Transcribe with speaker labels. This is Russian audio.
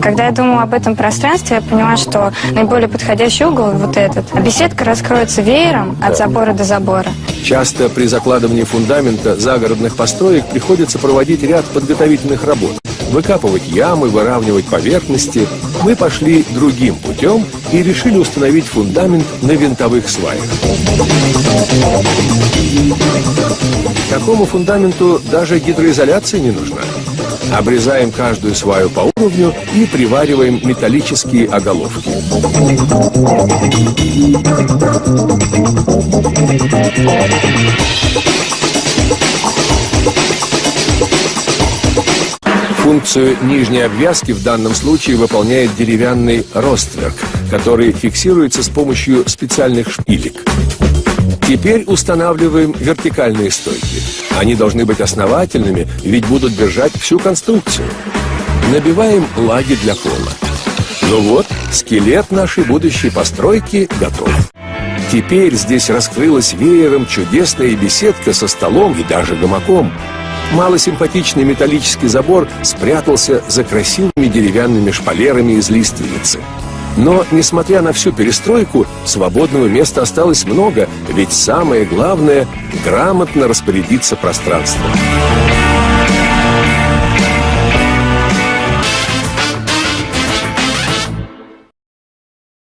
Speaker 1: Когда я думала об этом пространстве, я поняла, что наиболее подходящий угол вот этот. А беседка раскроется веером от забора до забора.
Speaker 2: Часто при закладывании фундамента загородных построек приходится проводить ряд подготовительных работ. Выкапывать ямы, выравнивать поверхности. Мы пошли другим путем и решили установить фундамент на винтовых сваях. Такому фундаменту даже гидроизоляция не нужна. Обрезаем каждую сваю по уровню и привариваем металлические оголовки. Функцию нижней обвязки в данном случае выполняет деревянный ростверк, который фиксируется с помощью специальных шпилек. Теперь устанавливаем вертикальные стойки. Они должны быть основательными, ведь будут держать всю конструкцию. Набиваем лаги для пола. Ну вот, скелет нашей будущей постройки готов. Теперь здесь раскрылась веером чудесная беседка со столом и даже гамаком. Малосимпатичный металлический забор спрятался за красивыми деревянными шпалерами из лиственницы. Но, несмотря на всю перестройку, свободного места осталось много, ведь самое главное – грамотно распорядиться пространством.